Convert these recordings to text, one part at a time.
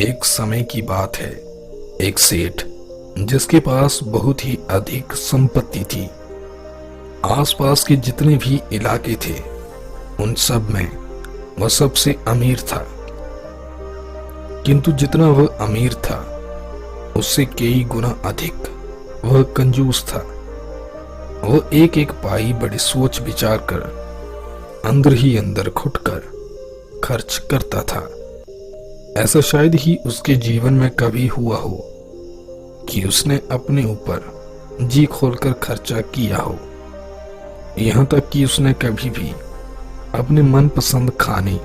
एक समय की बात है। एक सेठ जिसके पास बहुत ही अधिक संपत्ति थी। आसपास के जितने भी इलाके थे उन सब में वह सबसे अमीर था। किंतु जितना वह अमीर था उससे कई गुना अधिक वह कंजूस था। वह एक एक पाई बड़ी सोच विचार कर अंदर ही अंदर घुटकर खर्च करता था। ऐसा शायद ही उसके जीवन में कभी हुआ हो कि उसने अपने ऊपर जी खोलकर खर्चा किया हो। यहाँ तक कि उसने कभी भी अपने मनपसंद खाने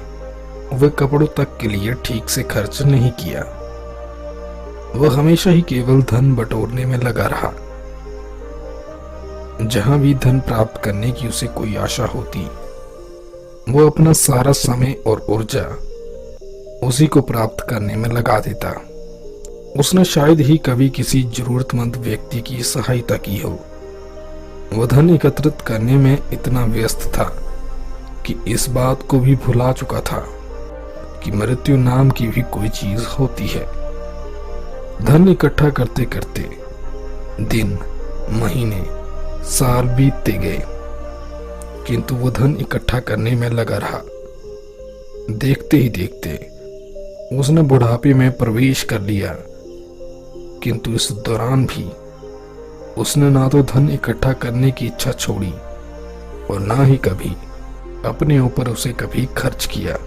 व कपड़ों तक के लिए ठीक से खर्च नहीं किया। वह हमेशा ही केवल धन बटोरने में लगा रहा। जहां भी धन प्राप्त करने की उसे कोई आशा होती, वो अपना सारा समय और ऊर्जा उसी को प्राप्त करने में लगा देता। उसने शायद ही कभी किसी जरूरतमंद व्यक्ति की सहायता की हो। वह धन एकत्रित करने में इतना व्यस्त था कि इस बात को भी भुला चुका था कि मृत्यु नाम की भी कोई चीज होती है। धन इकट्ठा करते करते दिन, महीने, साल बीतते गए, किंतु वो धन इकट्ठा करने में लगा रहा। देखते ही देखते उसने बुढ़ापे में प्रवेश कर लिया, किंतु इस दौरान भी उसने ना तो धन इकट्ठा करने की इच्छा छोड़ी और ना ही कभी अपने ऊपर उसे कभी खर्च किया।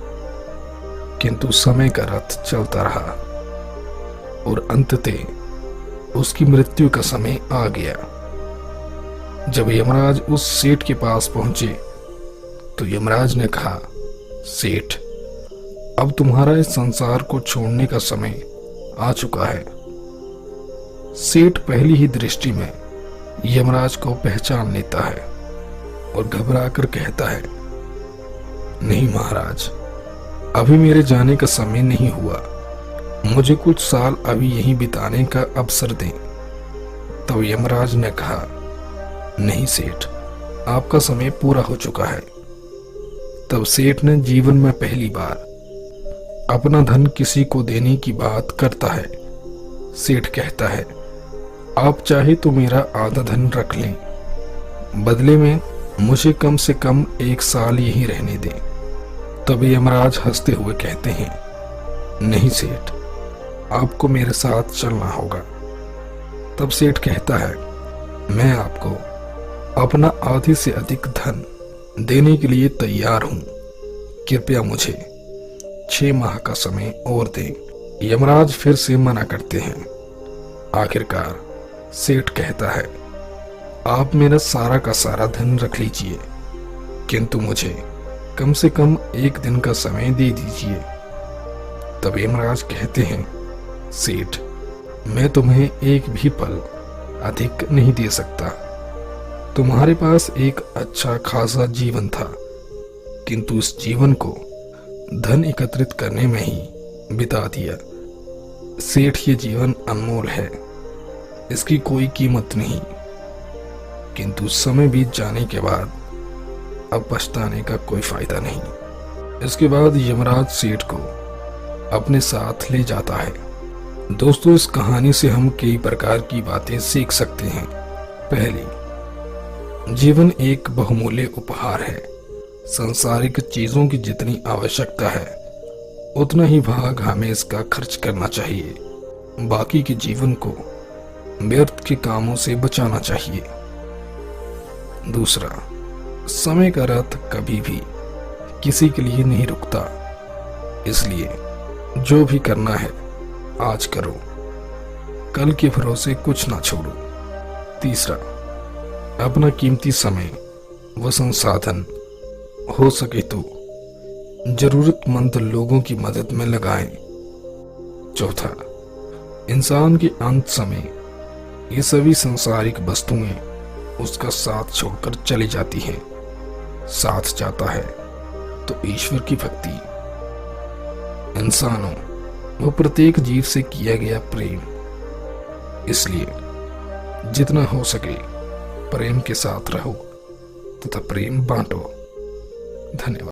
किंतु समय का रथ चलता रहा और अंततः उसकी मृत्यु का समय आ गया। जब यमराज उस सेठ के पास पहुंचे तो यमराज ने कहा, सेठ, अब तुम्हारा इस संसार को छोड़ने का समय आ चुका है। सेठ पहली ही दृष्टि में यमराज को पहचान लेता है और घबराकर कहता है, नहीं महाराज, अभी मेरे जाने का समय नहीं हुआ। मुझे कुछ साल अभी यहीं बिताने का अवसर दें। तब यमराज ने कहा, नहीं सेठ, आपका समय पूरा हो चुका है। तब सेठ ने जीवन में पहली बार अपना धन किसी को देने की बात करता है। सेठ कहता है, आप चाहे तो मेरा आधा धन रख लें, बदले में मुझे कम से कम 1 साल यहीं रहने दें। तब यमराज हंसते हुए कहते हैं, नहीं सेठ, आपको मेरे साथ चलना होगा। तब सेठ कहता है, मैं आपको अपना आधे से अधिक धन देने के लिए तैयार हूं। कृपया मुझे 6 माह का समय और दें। यमराज फिर से मना करते हैं। आखिरकार सेठ कहता है, आप मेरा सारा का सारा धन रख लीजिए, किंतु मुझे कम से कम 1 दिन का समय दे दीजिए। तब यमराज कहते हैं, सेठ, मैं तुम्हें एक भी पल अधिक नहीं दे सकता। तुम्हारे पास एक अच्छा खासा जीवन था, किंतु इस जीवन को धन एकत्रित करने में ही बिता दिया। सेठ, ये जीवन अनमोल है, इसकी कोई कीमत नहीं, किंतु समय बीत जाने के बाद अब पछताने का कोई फायदा नहीं। इसके बाद यमराज सेठ को अपने साथ ले जाता है। दोस्तों, इस कहानी से हम कई प्रकार की बातें सीख सकते हैं। पहली, जीवन एक बहुमूल्य उपहार है। सांसारिक चीजों की जितनी आवश्यकता है उतना ही भाग हमें इसका खर्च करना चाहिए। बाकी के जीवन को व्यर्थ के कामों से बचाना चाहिए। दूसरा, समय का रथ कभी भी किसी के लिए नहीं रुकता, इसलिए जो भी करना है आज करो, कल के भरोसे कुछ ना छोड़ो। तीसरा, अपना कीमती समय व संसाधन हो सके तो जरूरतमंद लोगों की मदद में लगाएं। चौथा, इंसान के अंत समय ये सभी सांसारिक वस्तुएं उसका साथ छोड़कर चली जाती हैं। साथ जाता है तो ईश्वर की भक्ति, इंसानों व प्रत्येक जीव से किया गया प्रेम। इसलिए जितना हो सके प्रेम के साथ रहो तथा प्रेम बांटो। धन्यवाद।